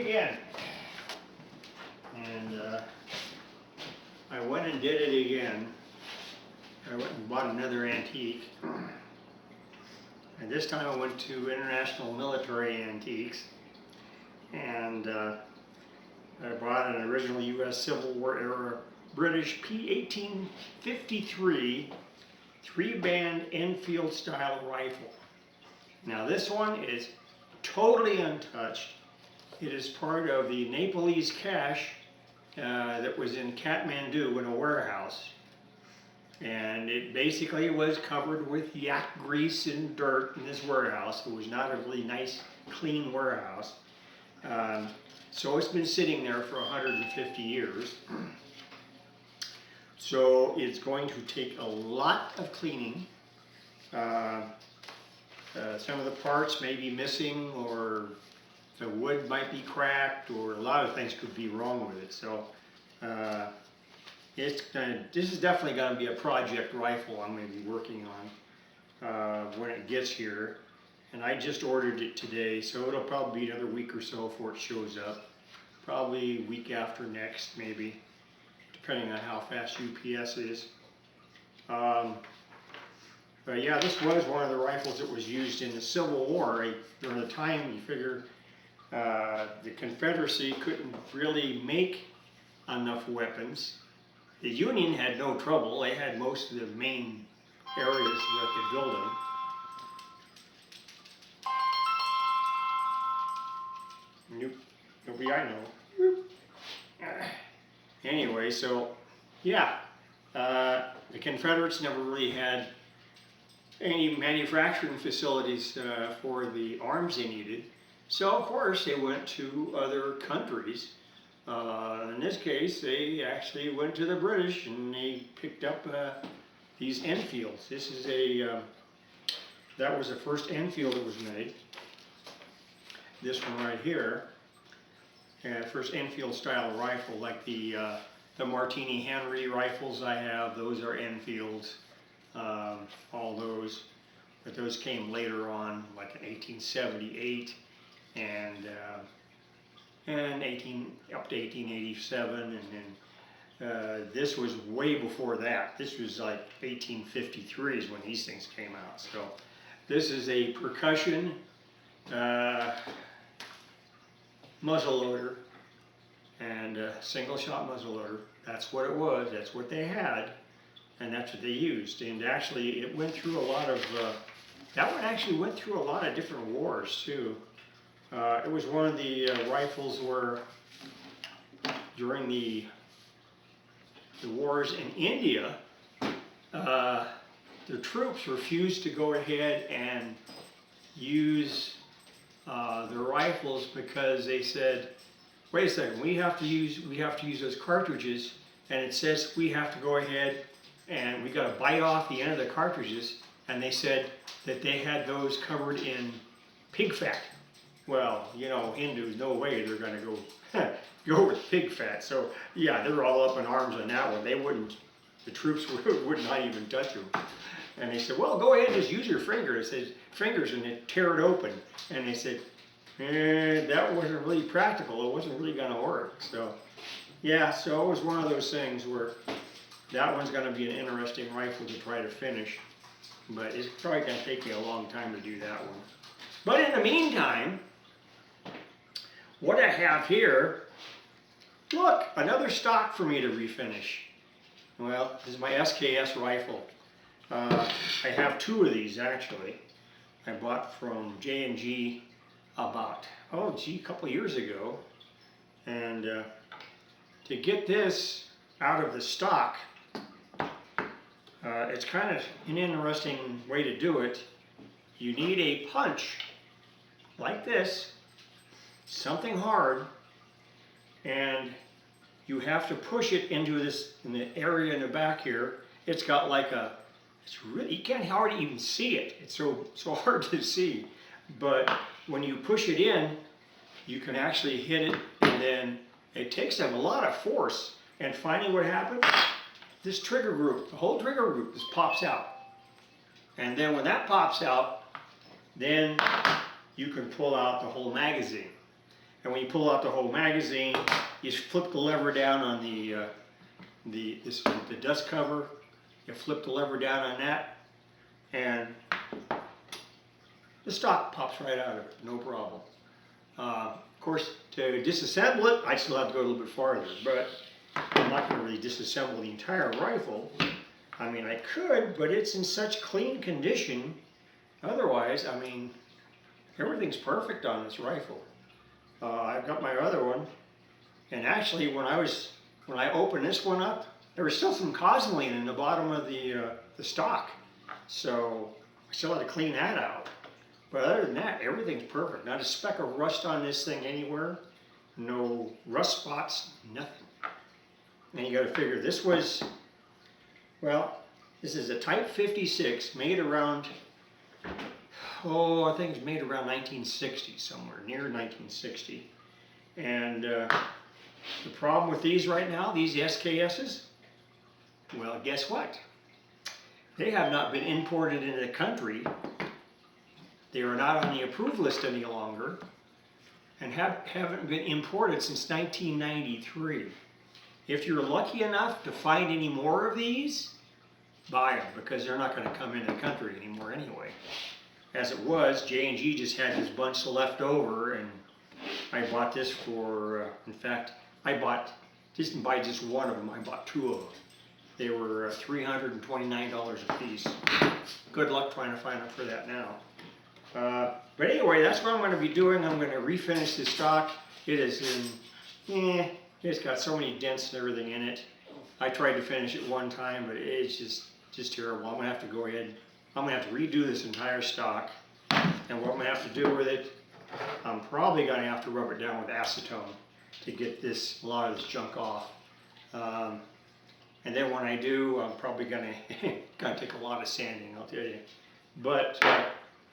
again. And I went and did it again. I went and bought another antique. And this time I went to International Military Antiques. And I bought an original U.S. Civil War era British P1853 3-band Enfield style rifle. Now this one is totally untouched. It is part of the Nepalese cache that was in Katmandu in a warehouse. And it basically was covered with yak grease and dirt in this warehouse. It was not a really nice, clean warehouse. So it's been sitting there for 150 years. So it's going to take a lot of cleaning. Some of the parts may be missing, or the wood might be cracked, or a lot of things could be wrong with it. So this is definitely going to be a project rifle I'm going to be working on when it gets here. And I just ordered it today, so it'll probably be another week or so before it shows up. Probably week after next, maybe, depending on how fast UPS is. But yeah, this was one of the rifles that was used in the Civil War. During the time, you figure the Confederacy couldn't really make enough weapons. The Union had no trouble. They had most of the main areas where they could build them. Nope. Nobody I know. Anyway, so yeah, the Confederates never really had any manufacturing facilities for the arms they needed. So of course they went to other countries. In this case, they actually went to the British and they picked up these Enfields. This is that was the first Enfield that was made. This one right here, first Enfield style rifle, like the Martini Henry rifles I have, those are Enfields, all those, but those came later on, like in 1878 and up to 1887, and then this was way before that. This was like 1853 is when these things came out. So this is a percussion muzzleloader and a single shot muzzleloader. That's what it was, that's what they had, and that's what they used. And actually it went through a lot of, that one actually went through a lot of different wars too. It was one of the rifles where during the wars in India, the troops refused to go ahead and use the rifles because they said, wait a second, we have to use those cartridges, and it says we have to go ahead and we got to bite off the end of the cartridges, and they said that they had those covered in pig fat. Well, you know, Hindus, no way they're going to go with pig fat. So yeah, they're all up in arms on that one. They wouldn't, the troops would not even touch them. And they said, well, go ahead and just use your fingers. It says fingers, and they tear it open. And they said, that wasn't really practical. It wasn't really going to work. So yeah, so it was one of those things where that one's going to be an interesting rifle to try to finish. But it's probably going to take me a long time to do that one. But in the meantime, what I have here, look, another stock for me to refinish. Well, this is my SKS Rifle. I have two of these actually. I bought from J&G about, a couple of years ago. And to get this out of the stock, it's kind of an interesting way to do it. You need a punch like this, something hard, and you have to push it into this, in the area in the back here. It's got like a, it's really, you can't hardly even see it. It's so hard to see. But when you push it in, you can actually hit it, and then it takes them a lot of force. And finally what happens, this trigger group, the whole trigger group just pops out. And then when that pops out, then you can pull out the whole magazine. And when you pull out the whole magazine, you flip the lever down on the dust cover. You flip the lever down on that, and the stock pops right out of it, no problem. Of course, to disassemble it, I still have to go a little bit farther, but I'm not going to really disassemble the entire rifle. I mean, I could, but it's in such clean condition. Otherwise, I mean, everything's perfect on this rifle. I've got my other one, and actually, when I opened this one up, there was still some cosmoline in the bottom of the stock, so I still had to clean that out. But other than that, everything's perfect. Not a speck of rust on this thing anywhere. No rust spots, nothing. And you got to figure this was, well, this is a Type 56 made around, I think it's made around 1960, somewhere near 1960. And the problem with these right now, these SKSs, well, guess what? They have not been imported into the country. They are not on the approved list any longer, and haven't been imported since 1993. If you're lucky enough to find any more of these, buy them, because they're not going to come into the country anymore anyway. As it was, J&G just had this bunch left over, and I bought this for, in fact, I didn't buy just one of them, I bought two of them. They were $329 a piece. Good luck trying to find them for that now. But anyway, that's what I'm going to be doing. I'm going to refinish the stock. It is in, it's got so many dents and everything in it. I tried to finish it one time, but it's just terrible. I'm going to have to go ahead, I'm going to have to redo this entire stock. And what I'm going to have to do with it, I'm probably going to have to rub it down with acetone to get a lot of this junk off. And then when I do, I'm probably going to take a lot of sanding, I'll tell you. But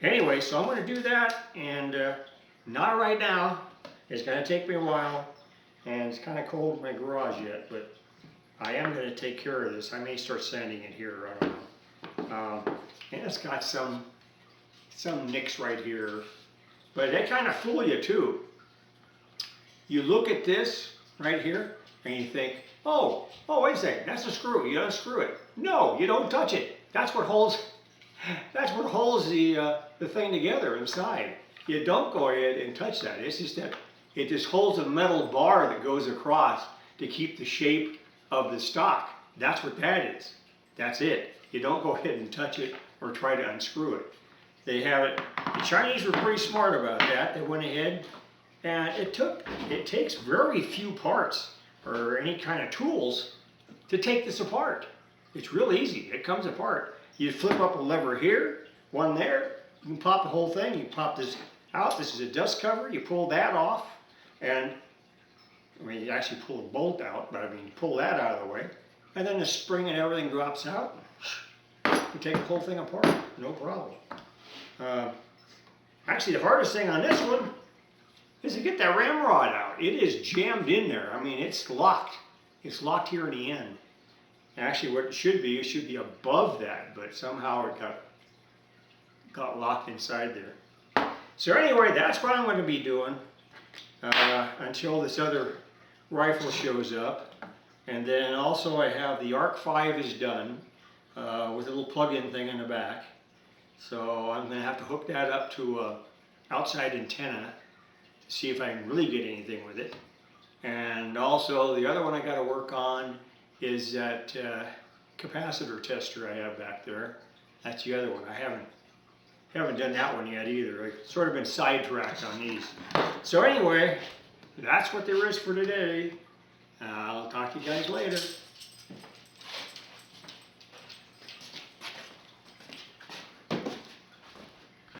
anyway, so I'm going to do that, and not right now. It's going to take me a while, and it's kind of cold in my garage yet, but I am going to take care of this. I may start sanding it here, I don't know. And it's got some nicks right here, but they kind of fool you too. You look at this right here, and you think, oh, wait a second, that's a screw. You unscrew it. No, you don't touch it. That's what holds the thing together inside. You don't go ahead and touch that. It's just that it just holds a metal bar that goes across to keep the shape of the stock. That's what that is. That's it. You don't go ahead and touch it or try to unscrew it. They have it. The Chinese were pretty smart about that. They went ahead, and it takes very few parts or any kind of tools to take this apart. It's real easy. It comes apart. You flip up a lever here, one there. You can pop the whole thing. You pop this out. This is a dust cover. You pull that off, and I mean, you actually pull a bolt out, but I mean, you pull that out of the way, and then the spring and everything drops out. You take the whole thing apart, no problem. Actually, the hardest thing on this one is to get that ramrod out. It is jammed in there. I mean, it's locked. It's locked here in the end. Actually, what it should be above that, but somehow it got locked inside there. So anyway, that's what I'm going to be doing until this other rifle shows up. And then also I have the Arc 5 is done with a little plug-in thing in the back. So I'm going to have to hook that up to an outside antenna to see if I can really get anything with it. And also the other one I got to work on is that capacitor tester I have back there. That's the other one. I haven't done that one yet either. I've sort of been sidetracked on these. So anyway, that's what there is for today. I'll talk to you guys later.